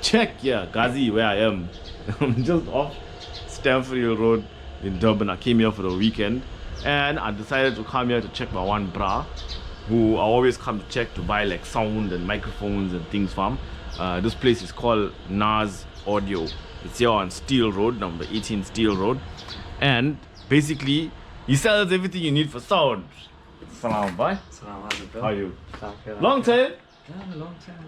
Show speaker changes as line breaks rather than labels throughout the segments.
Check, yeah, Ghazi, where I am. I'm just off Stamford Hill Road in Durban. I came here for the weekend and I decided to come here to check my one bra, who I always come to check to buy like sound and microphones and things from. This place is called Naazu Audio. It's here on Steel Road, number 18 Steel Road. And basically, he sells everything you need for sound. Salam, bye.
Salam, how's it going?
How are you? Long time?
Yeah, long time.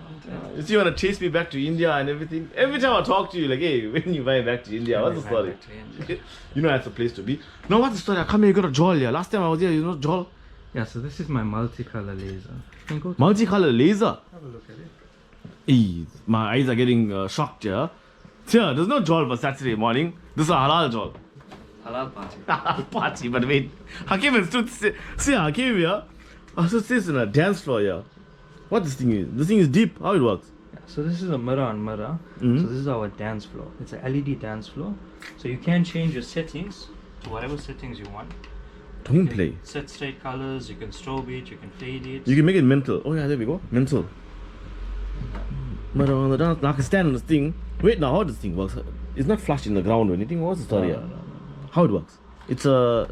You see, you want to chase me back to India and everything? Every time I talk to you, like, hey, when you buy back to India, what's the story? You know that's the place to be. No, what's the story? I come here, you got a Jol here. Last time I was here, you know Jol?
Yeah, so this is my multicolor laser.
Multicolor laser?
Have a look at it.
Hey, my eyes are getting shocked here. Yeah, there's no Jol for Saturday morning. This is a halal Jol.
Halal party.
Halal party, but wait. I came and stood, see, I came here. I stood this in a dance floor here. What this thing is? This thing is deep. How it works?
Yeah, so this is a mirror on mirror. So this is our dance floor. It's an LED dance floor. So you can change your settings to whatever settings you want.
Don't play.
Set straight colors, you can strobe it, you can fade it.
You can make it mental. Oh yeah, there we go. Mental. Mirror on the dance. Now I can stand on this thing. Wait, now how this thing works? It's not flush in the ground or anything. What's the story here?
No.
How it works? It's a...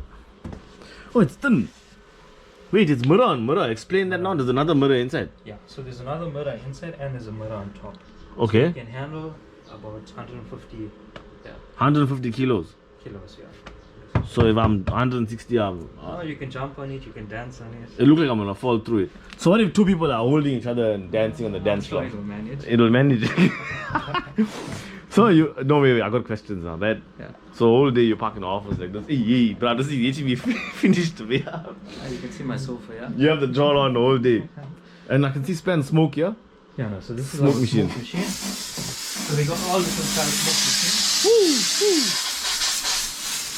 Oh, it's thin. Wait, it's mirror on mirror. Explain that now. There's another mirror inside.
Yeah, so there's another mirror inside and there's a mirror on top.
Okay.
So you can handle about 150
150 kilos.
kilos, yeah.
So if I'm 160,
Oh, you can jump on it, you can dance on it.
it looks like I'm gonna fall through it. So what if two people are holding each other and dancing on the dance floor?
It'll manage.
It'll manage. So you... No, wait, I got questions now, right?
Yeah.
So all day you park in the office like this. Hey, bro, this is actually finished today.
You can see my sofa, yeah?
You have the jaw on the whole day. And I can see span smoke here.
Yeah, no, so this is
Smoke
our
machine.
smoke machine. So we got all different kind of smoke machines.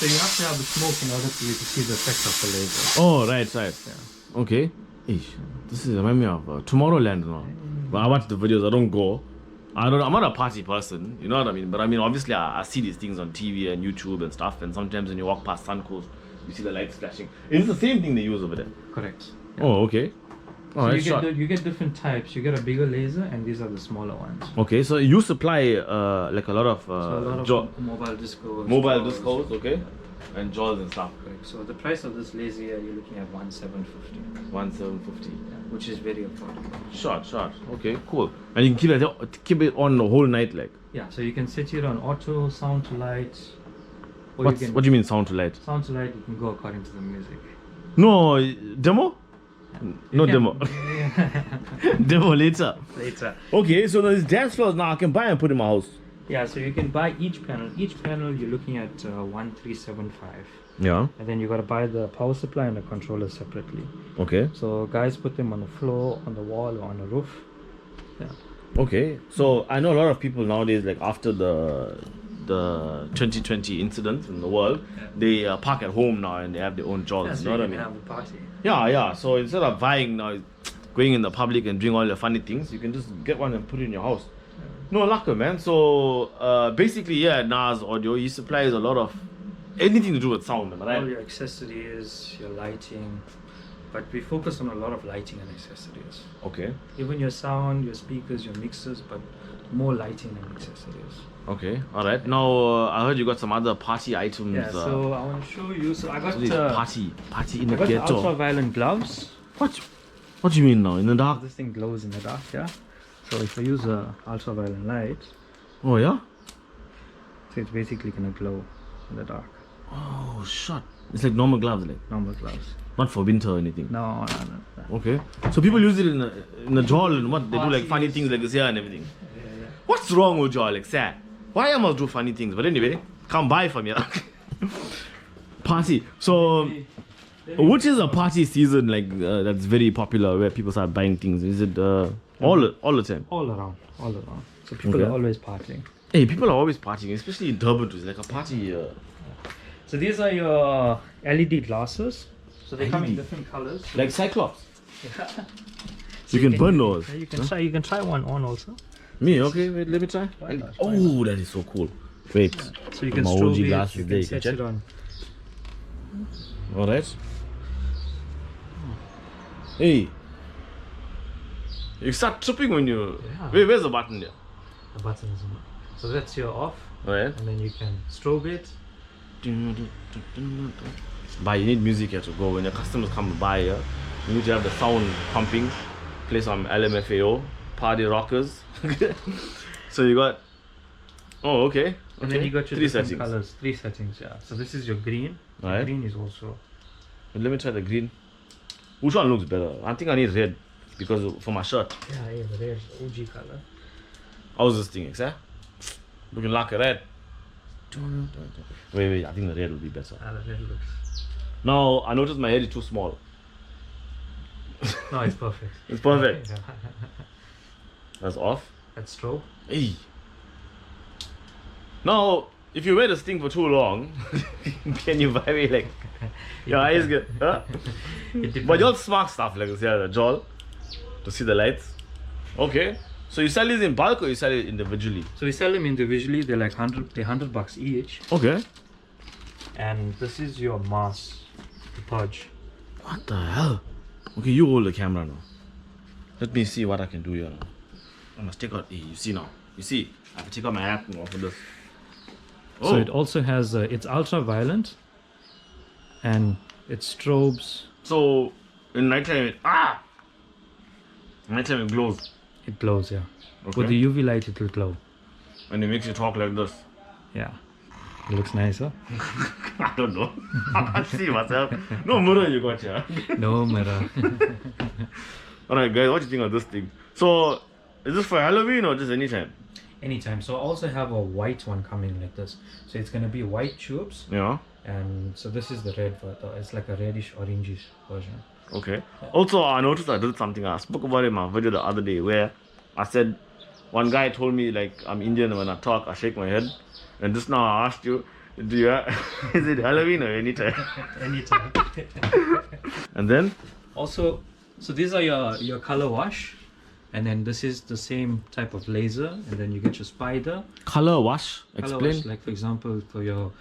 So you have to have the smoke in order for you to see the effect of the laser.
Oh, right.
Yeah.
Okay. Ish, this is remind me of Tomorrowland now. But I watch the videos, I don't go. I'm not a party person, you know what I mean? But I mean, obviously, I see these things on TV and YouTube and stuff. And sometimes when you walk past Suncoast, you see the lights flashing. It's the same thing they use over there.
Correct. Yeah.
Oh, okay. Oh,
So you get different types. You get a bigger laser, and these are the smaller ones.
Okay, so you supply like a lot of,
So a lot of mobile discos.
mobile discos, okay, and jaws and stuff.
Correct. So the price of this laser here, you're looking at 1,750.
1,750.
Yeah, which is very affordable.
Short. Okay, cool. And you can keep it on the whole night, like.
Yeah, so you can set it on auto, sound to light. Or
What do you mean sound to light?
Sound to light, you can go according to the music.
No demo. No
You
demo.
can-
Demo later.
Later.
Okay, so there's dance floors now I can buy and put in my house.
Yeah, so you can buy each panel. Each panel you're looking at 1,375.
Yeah.
And then you got to buy the power supply and the controller separately.
Okay.
So guys put them on the floor, on the wall, or on the roof. Yeah.
Okay. So I know a lot of people nowadays, like after the 2020 incident in the world, they park at home now and they have their own jobs.
Yeah,
You
so
know
you
what I
can
mean?
have a party.
Yeah. So instead of buying now, going in the public and doing all the funny things, you can just get one and put it in your house. No lacquer, man. So basically, yeah, Naazu Audio, he supplies a lot of anything to do with sound, am I
All
right?
your accessories, your lighting. But we focus on a lot of lighting and accessories.
Okay.
Even your sound, your speakers, your mixers, but more lighting and accessories.
Okay. All right. Now I heard you got some other party items.
Yeah, so I want to show you. So I got
so these party in
I
the
got the
ghetto.
ultraviolet gloves.
What do you mean now? In the dark?
This thing glows in the dark, yeah. So if I use a ultraviolet light,
Oh yeah.
so it's basically gonna glow in the dark.
Oh shit. It's like normal gloves, like
Normal gloves.
not for winter or anything.
No.
Okay. So people use it in the jaw and what they do like funny things like this here and everything.
Yeah.
What's wrong with jaw, like sad? Why I must do funny things? But anyway, come buy from here. Party. So which is a party season like that's very popular where people start buying things? Is it all the time?
All around. So people are always partying.
Hey, people are always partying, especially in Durban too. It's like a party.
So these are your LED glasses. So they come in
LED?
different colors.
Like Cyclops.
So
You can burn those.
Yeah, you can try. You can try one on also.
Me? Okay, wait, let me try.
Why not?
Oh, that is so cool. Wait.
So you can
My
strobe
OG
it.
glasses
You
there,
can
you can
set
check.
it on.
Alright. Hey. You start tripping when you...
Yeah.
Wait, where's the button there?
the buttons. So that's your off,
Right.
and then you can strobe it.
But you need music here to go. When your customers come to buy here, you need to have the sound pumping. Play some LMFAO, party rockers. So you got. Oh, okay.
And then you got your
three
different
settings.
colors. 3 settings, yeah. So this is your green.
Right.
Green is also.
But let me try the green. Which one looks better? I think I need red because for my shirt.
Yeah, the red OG color.
How's this thing, eh? Looking like a red. Wait, I think the red will be better.
The red looks.
Now, I noticed my head is too small.
No, it's perfect.
It's perfect.
Yeah.
That's off.
That's strobe.
Hey. Now, if you wear this thing for too long, can you buy me like your eyes get huh? But you'll smart stuff like this, yeah, the jaw to see the lights. Okay. So you sell these in bulk or you sell it individually?
So we sell them individually. They're like $100 each.
Okay.
And this is your mask, the purge.
What the hell? Okay, you hold the camera now. Let me see what I can do here now. I must take out. Hey, you see now. You see, I have to take out my hat now for this.
So it also has it's ultraviolet, and it strobes.
So in nighttime, nighttime it glows.
It glows, yeah.
Okay.
With the UV light, it will glow.
And it makes you talk like this.
Yeah. It looks nice, huh?
I don't know. I can't see myself. No mirror you got here.
No mirror.
Alright guys, what do you think of this thing? So, is this for Halloween or just anytime?
Anytime. So I also have a white one coming like this. So it's gonna be white tubes.
Yeah.
And so this is the red version. It's like a reddish orangish version.
Okay. Also, I noticed I did something. I spoke about it in my video the other day where I said one guy told me like I'm Indian and when I talk I shake my head. And just now I asked you, do you is it Halloween or anytime?
Anytime.
And then?
Also, so these are your color wash. And then this is the same type of laser. And then you get your spider.
Color wash?
Color
Explain.
wash, like for example, for your,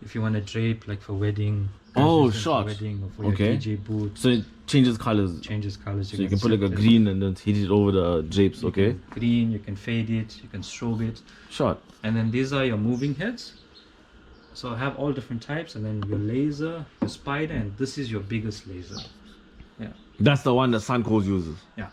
if you want to drape like for wedding.
Oh,
for
short.
Wedding or for
Okay.
your DJ boots.
So it changes colors.
Changes colors.
So you can put like a
set it.
green and then hit it over the drapes, okay?
Green, you can fade it, you can strobe it.
Short.
And then these are your moving heads. So I have all different types, and then your laser, your spider, and this is your biggest laser. Yeah.
That's the one that Suncoast uses.
Yeah.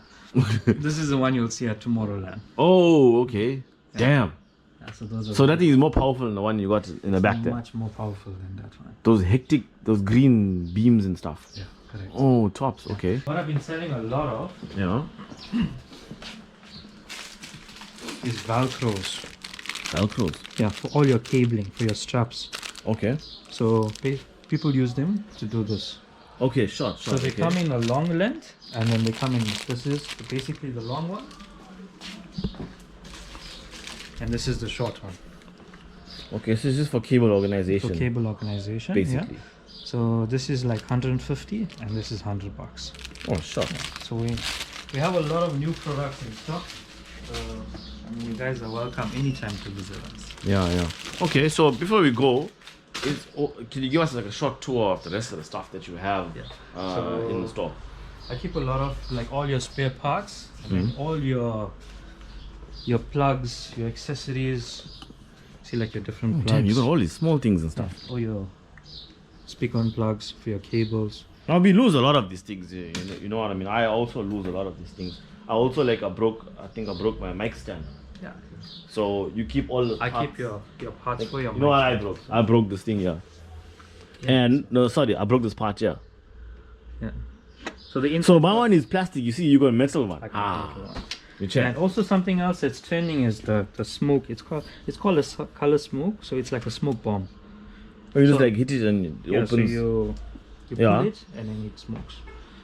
This is the one you'll see at Tomorrowland.
Oh, okay.
Yeah.
Damn.
Yeah, so those are
So that thing is more powerful than the one you got in the back there.
much more powerful than that one.
Those hectic, those green beams and stuff.
Yeah, correct.
Oh, tops. Okay.
What I've been selling a lot of
Yeah.
is Velcros.
Velcros.
Yeah, for all your cabling, for your straps.
Okay.
So people use them to do this.
Okay, short.
So they come in a long length, and then they come in. This is basically the long one, and this is the short one.
Okay, so this is for cable organization.
For cable organization,
basically.
Yeah. So this is like 150, and this is $100.
Oh, short.
So we have a lot of new products in stock. I mean, you guys are welcome anytime to visit us.
Yeah. Okay, so before we go, can you give us like a short tour of the rest of the stuff that you have in the store?
I keep a lot of like all your spare parts, and then all your plugs, your accessories. See like your different plugs.
Damn, you got all these small things and stuff.
All your speaker-on plugs for your cables.
Now we lose a lot of these things. You know what I mean? I also lose a lot of these things. I also I think I broke my mic stand.
Yeah.
So you keep all the parts.
I keep your parts for your.
You know what I broke? I broke this thing here.
Yeah.
And no, sorry, I broke this part here.
Yeah. So the
So my one is plastic. You see, you got a metal one.
metal one.
You check.
And also something else that's trending is the smoke. It's called a color smoke. So it's like a smoke bomb.
Or you just
so-
like hit it and it opens.
So you
Yeah.
pull it and then it smokes.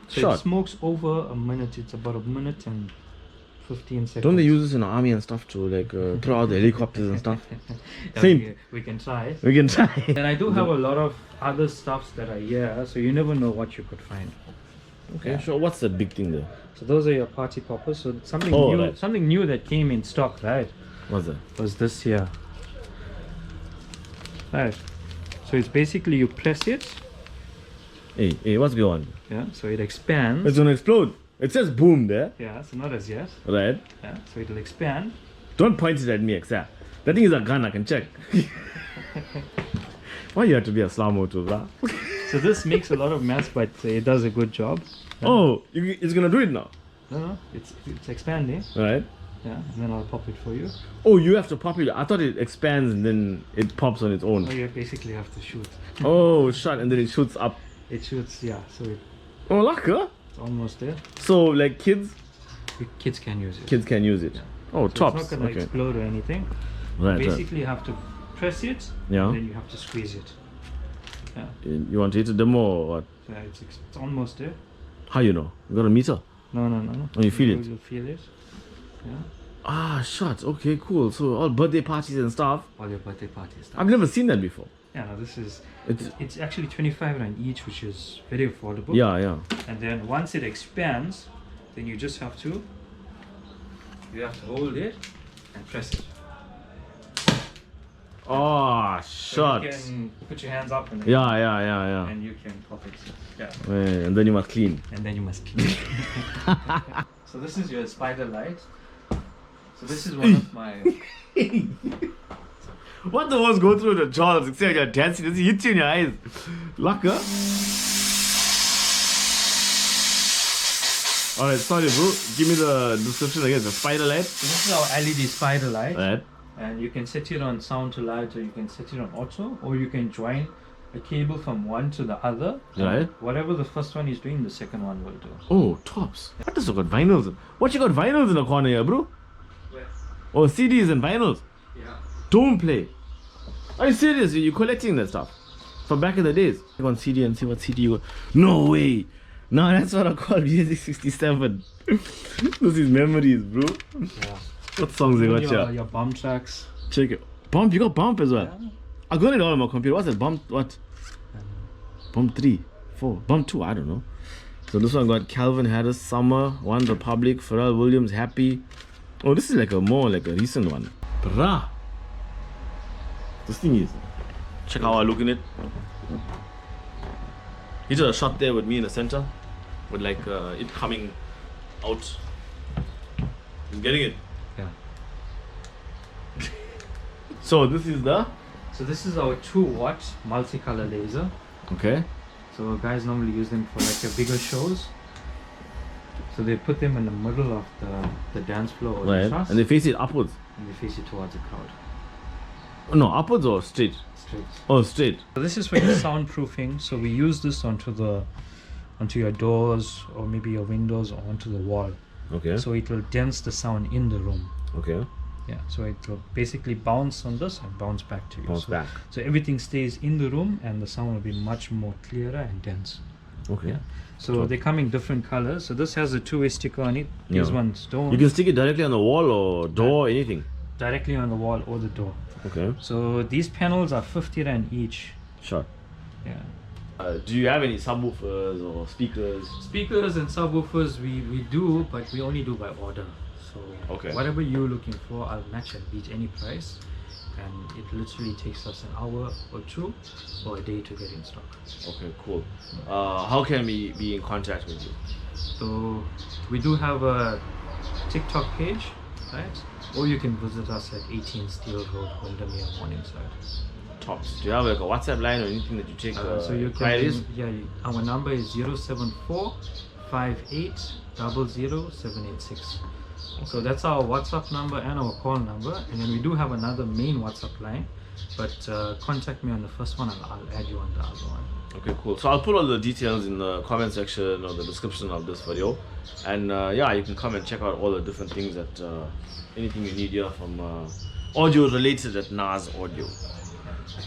So
Short.
it smokes over a minute. It's about a minute and 15 seconds.
Don't they use this in the army and stuff to like throw out the helicopters and stuff?
Yeah,
Same.
we can try.
We can try.
And I do have a lot of other stuffs that are here, so you never know what you could find.
Okay,
Yeah.
sure. What's that big thing there?
So those are your party poppers. So something
Oh,
new,
right.
something new that came in stock, right?
What's that?
Was this here. Right. So it's basically you press it,
Hey, what's going on?
yeah. So it expands.
It's gonna explode. It says boom there,
Yeah. So not as yet.
right?
Yeah. So it'll expand,
Don't point it at me, except. That thing is a gun, I can check. Why you have to be a slow motor, bro?
So this makes a lot of mess, but it does a good job.
Oh, it's gonna do it now.
No, it's expanding.
Right.
Yeah, and then I'll pop it for you.
Oh, you have to pop it. I thought it expands and then it pops on its own.
Oh, you basically have to shoot.
Oh, shot, and then it shoots up.
It shoots, yeah. So
Oh, laka.
it's almost there.
So, like kids
Kids can use it.
can use it.
Yeah.
Oh,
So
tops.
it's not gonna
Okay.
explode or anything.
Right,
Basically, you have to press it.
Yeah.
And then you have to squeeze it. Yeah.
right. You want to hit a demo or what?
So it's almost there.
How you know? You got a meter?
No.
Oh, you feel it?
You'll feel it. Yeah.
Ah, shots. Okay, cool. So all birthday parties and stuff.
All your birthday parties.
I've never seen that before.
Yeah, no, this is.
It's
It's actually 25 rand each, which is very affordable.
yeah.
And then once it expands, then you just have to. You have to hold it and press it.
Oh,
So you
shots.
can put your hands up and
Yeah.
and you can pop it. Yeah.
And then you must clean.
And then you must clean. So this is your spider light. So this is one of my.
What the ones go through the jaws except you're dancing? Does it hit you in your eyes? Laka? Alright, sorry bro. Give me the description again. The spider light.
So this is our LED spider light,
Right.
and you can set it on sound to light, or you can set it on auto, or you can join a cable from one to the other. and
Right.
Whatever the first one is doing, the second one will do.
Oh, tops. What has got vinyls? What you got vinyls in the corner here, bro?
Where?
Oh, CDs and vinyls.
Yeah.
Don't play. Are you serious? You're collecting that stuff from back in the days. Go on CD and see what CD you got. No way. No, that's what I call Music 67. Those is memories, bro.
Yeah.
What songs they got
your,
here?
your bump tracks.
Check it. Bump, you got bump as well.
Yeah.
I got it all on my computer. What's that? Bump what? Bump 3, 4, Bump 2, I don't know. So this one got Calvin Harris, Summer, One Republic, Pharrell Williams, Happy. Oh, this is like a more like a recent one. Brah. This thing is. Check how I look in it. He did a shot there with me in the center, with like it coming out. He's getting it.
Yeah.
So this is the.
So this is our 2-watt multicolor laser.
Okay.
So guys normally use them for like your bigger shows. So they put them in the middle of the dance floor or the
Right.
truss,
And they face it upwards.
and they face it towards the crowd.
Oh, no, upwards or straight?
Straight.
Oh, straight.
So this is for your soundproofing. So we use this onto your doors, or maybe your windows, or onto the wall.
Okay.
So it will dense the sound in the room.
Okay.
Yeah. So it will basically bounce on this and bounce back to you.
Bounce
so,
back.
So everything stays in the room, and the sound will be much more clearer and dense.
Okay.
Yeah. So they come in different colors. So this has a 2-way sticker on it. These
Yeah.
ones don't.
You can stick it directly on the wall or door, anything.
Directly on the wall or the door.
Okay.
So these panels are 50 rand each.
Sure.
Yeah.
Do you have any subwoofers or speakers?
Speakers and subwoofers we do, but we only do by order. So
Okay.
whatever you're looking for, I'll match and beat any price. And it literally takes us an hour or 2 or a day to get in stock.
Okay, cool. How can we be in contact with you?
So we do have a TikTok page, right? Or you can visit us at 18 Steel Road, Windermere, Morningside.
Tops. Do you have like a WhatsApp line or anything that you take
So you
inquiries?
can, our number is 074 58 00 786. So that's our WhatsApp number and our call number, and then we do have another main WhatsApp line, but contact me on the first one and I'll add you on the other one.
Okay, cool. So I'll put all the details in the comment section or the description of this video, and yeah, you can come and check out all the different things that anything you need here from audio related at Naazu Audio.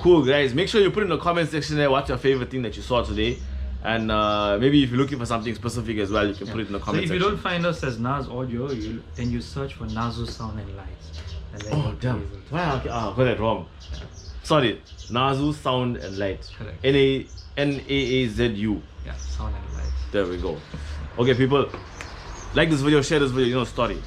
Cool, guys. Make sure you put in the comment section there what's your favorite thing that you saw today, and maybe if you're looking for something specific as well, you can put it in the comment
So if
section.
you don't find us as Naazu Audio, then you search for Naazu Sound and Light. And then
Oh
you'll be
damn!
able to-
Why? Okay, got that wrong. Sorry, Naazu Sound and Light.
Correct.
Naazu.
Yeah, Sound and Light.
There we go. Okay, people, like this video, share this video. You know, story.